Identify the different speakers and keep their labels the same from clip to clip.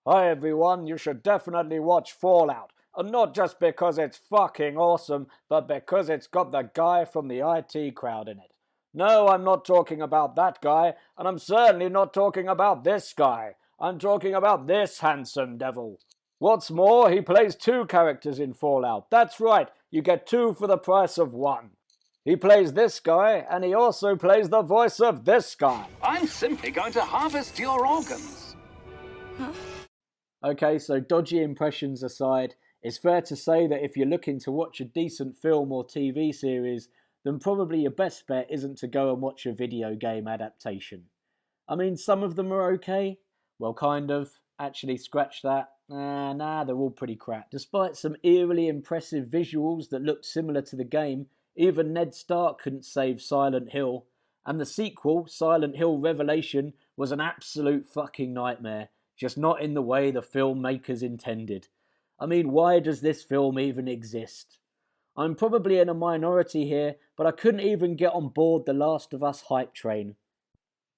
Speaker 1: Hi everyone, you should definitely watch Fallout. And not just because it's fucking awesome, but because it's got the guy from the IT crowd in it. No, I'm not talking about that guy, and I'm certainly not talking about this guy. I'm talking about this handsome devil. What's more, he plays two characters in Fallout. That's right, you get two for the price of one. He plays this guy, and he also plays the voice of this guy.
Speaker 2: I'm simply going to harvest your organs.
Speaker 1: Okay, so dodgy impressions aside, it's fair to say that if you're looking to watch a decent film or TV series, then probably your best bet isn't to go and watch a video game adaptation. I mean, some of them are okay. Well, kind of. Actually, scratch that. Nah, they're all pretty crap. Despite some eerily impressive visuals that looked similar to the game, even Ned Stark couldn't save Silent Hill. And the sequel, Silent Hill Revelation, was an absolute fucking nightmare. Just not in the way the filmmakers intended. I mean, why does this film even exist? I'm probably in a minority here, but I couldn't even get on board the Last of Us hype train.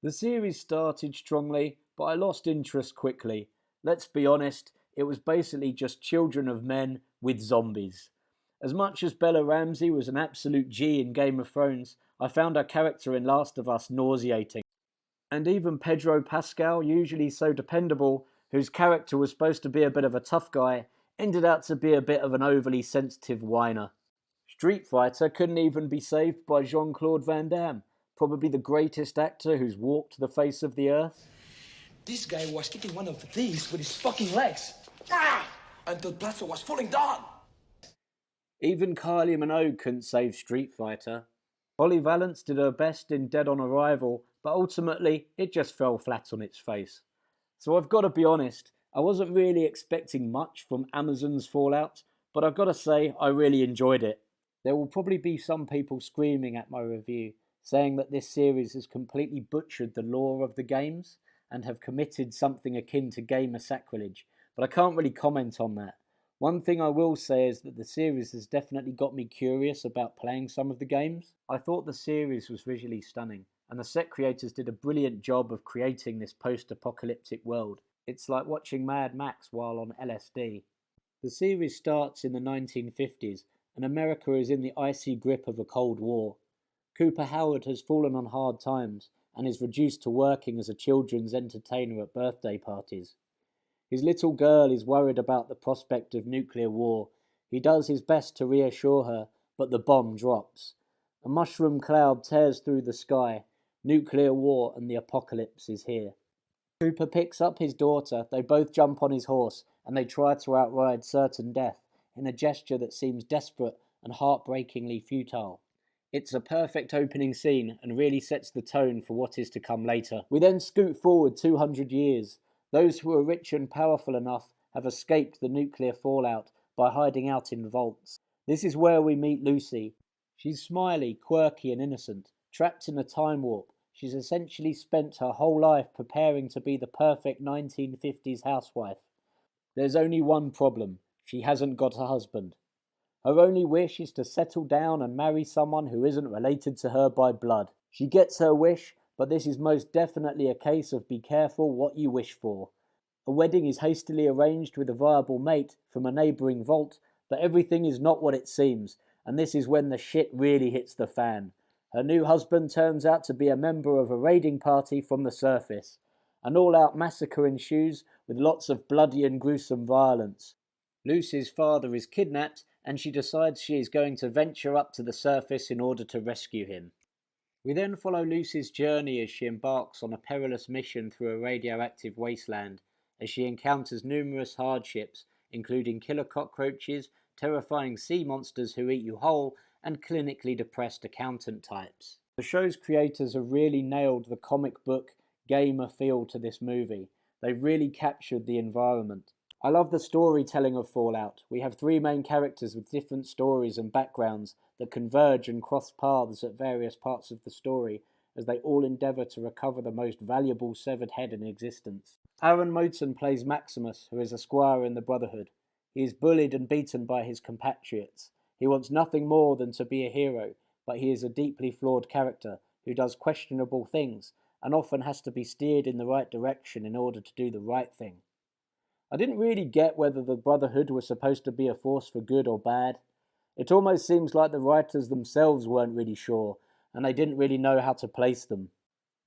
Speaker 1: The series started strongly, but I lost interest quickly. Let's be honest, it was basically just Children of Men with zombies. As much as Bella Ramsey was an absolute G in Game of Thrones, I found her character in Last of Us nauseating. And even Pedro Pascal, usually so dependable, whose character was supposed to be a bit of a tough guy, ended up to be a bit of an overly sensitive whiner. Street Fighter couldn't even be saved by Jean-Claude Van Damme, probably the greatest actor who's walked the face of the earth.
Speaker 3: This guy was kicking one of these with his fucking legs. Until Plaza was falling down.
Speaker 1: Even Kylie Minogue couldn't save Street Fighter. Holly Valance did her best in Dead on Arrival, but ultimately it just fell flat on its face. So I've got to be honest, I wasn't really expecting much from Amazon's Fallout, but I've got to say I really enjoyed it. There will probably be some people screaming at my review, saying that this series has completely butchered the lore of the games and have committed something akin to gamer sacrilege, but I can't really comment on that. One thing I will say is that the series has definitely got me curious about playing some of the games. I thought the series was visually stunning, and the set creators did a brilliant job of creating this post-apocalyptic world. It's like watching Mad Max while on LSD. The series starts in the 1950s, and America is in the icy grip of a Cold War. Cooper Howard has fallen on hard times, and is reduced to working as a children's entertainer at birthday parties. His little girl is worried about the prospect of nuclear war. He does his best to reassure her, but the bomb drops. A mushroom cloud tears through the sky. Nuclear war and the apocalypse is here. Cooper picks up his daughter, they both jump on his horse, and they try to outride certain death, in a gesture that seems desperate and heartbreakingly futile. It's a perfect opening scene, and really sets the tone for what is to come later. We then scoot forward 200 years. Those who are rich and powerful enough have escaped the nuclear fallout by hiding out in vaults. This is where we meet Lucy. She's smiley, quirky and innocent, trapped in a time warp. She's essentially spent her whole life preparing to be the perfect 1950s housewife. There's only one problem. She hasn't got a husband. Her only wish is to settle down and marry someone who isn't related to her by blood. She gets her wish, but this is most definitely a case of be careful what you wish for. A wedding is hastily arranged with a viable mate from a neighbouring vault, but everything is not what it seems, and this is when the shit really hits the fan. Her new husband turns out to be a member of a raiding party from the surface. An all-out massacre ensues with lots of bloody and gruesome violence. Lucy's father is kidnapped, and she decides she is going to venture up to the surface in order to rescue him. We then follow Lucy's journey as she embarks on a perilous mission through a radioactive wasteland, as she encounters numerous hardships, including killer cockroaches, terrifying sea monsters who eat you whole, and clinically depressed accountant types. The show's creators have really nailed the comic book, gamer feel to this movie. They've really captured the environment. I love the storytelling of Fallout. We have three main characters with different stories and backgrounds that converge and cross paths at various parts of the story as they all endeavour to recover the most valuable severed head in existence. Aaron Moten plays Maximus, who is a squire in the Brotherhood. He is bullied and beaten by his compatriots. He wants nothing more than to be a hero, but he is a deeply flawed character who does questionable things and often has to be steered in the right direction in order to do the right thing. I didn't really get whether the Brotherhood was supposed to be a force for good or bad. It almost seems like the writers themselves weren't really sure, and they didn't really know how to place them.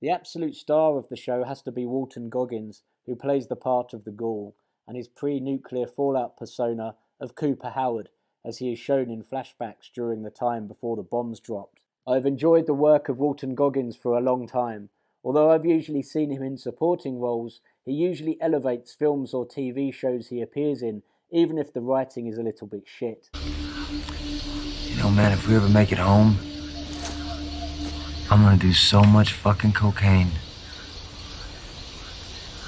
Speaker 1: The absolute star of the show has to be Walton Goggins, who plays the part of the Ghoul, and his pre-nuclear Fallout persona of Cooper Howard, as he is shown in flashbacks during the time before the bombs dropped. I've enjoyed the work of Walton Goggins for a long time. Although I've usually seen him in supporting roles, he usually elevates films or TV shows he appears in, even if the writing is a little bit shit.
Speaker 4: You know, man, if we ever make it home, I'm gonna do so much fucking cocaine.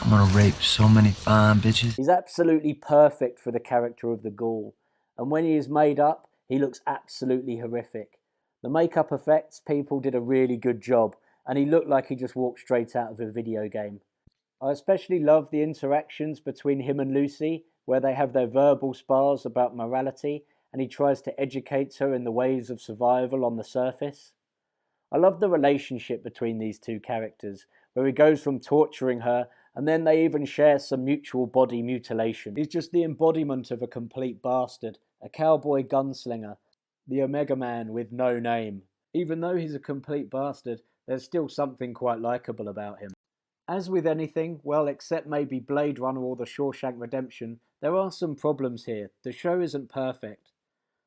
Speaker 4: I'm gonna rape so many fine bitches.
Speaker 1: He's absolutely perfect for the character of the Ghoul, and when he is made up, he looks absolutely horrific. The makeup effects people did a really good job, and he looked like he just walked straight out of a video game. I especially love the interactions between him and Lucy, where they have their verbal spars about morality, and he tries to educate her in the ways of survival on the surface. I love the relationship between these two characters, where he goes from torturing her, and then they even share some mutual body mutilation. He's just the embodiment of a complete bastard, a cowboy gunslinger, the Omega Man with no name. Even though he's a complete bastard, there's still something quite likeable about him. As with anything, well, except maybe Blade Runner or The Shawshank Redemption, there are some problems here. The show isn't perfect.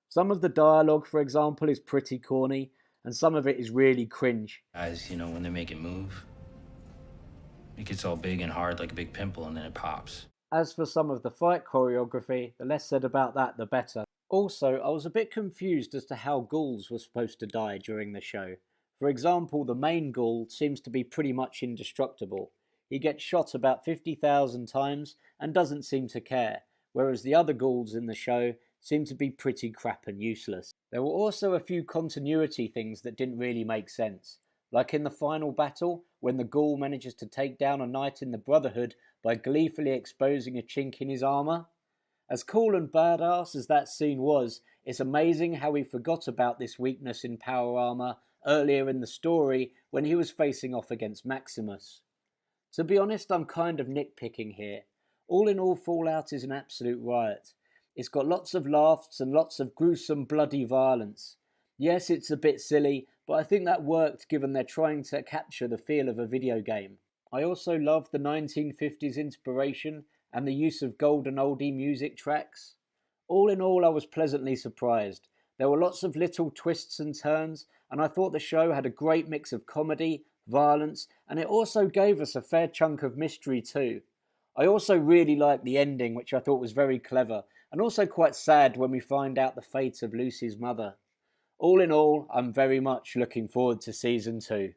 Speaker 1: Some of the dialogue, for example, is pretty corny, and some of it is really cringe.
Speaker 5: Guys, you know, when they make it move, it gets all big and hard like a big pimple and then it pops.
Speaker 1: As for some of the fight choreography, the less said about that, the better. Also, I was a bit confused as to how ghouls were supposed to die during the show. For example, the main ghoul seems to be pretty much indestructible. He gets shot about 50,000 times and doesn't seem to care, whereas the other ghouls in the show seem to be pretty crap and useless. There were also a few continuity things that didn't really make sense, like in the final battle, when the ghoul manages to take down a knight in the Brotherhood by gleefully exposing a chink in his armour. As cool and badass as that scene was, it's amazing how we forgot about this weakness in power armour earlier in the story when he was facing off against Maximus. To be honest, I'm kind of nitpicking here. All in all, Fallout is an absolute riot. It's got lots of laughs and lots of gruesome, bloody violence. Yes, it's a bit silly, but I think that worked given they're trying to capture the feel of a video game. I also love the 1950s inspiration and the use of golden oldie music tracks. All in all, I was pleasantly surprised. There were lots of little twists and turns, and I thought the show had a great mix of comedy, violence, and it also gave us a fair chunk of mystery too. I also really liked the ending, which I thought was very clever, and also quite sad when we find out the fate of Lucy's mother. All in all, I'm very much looking forward to Season 2.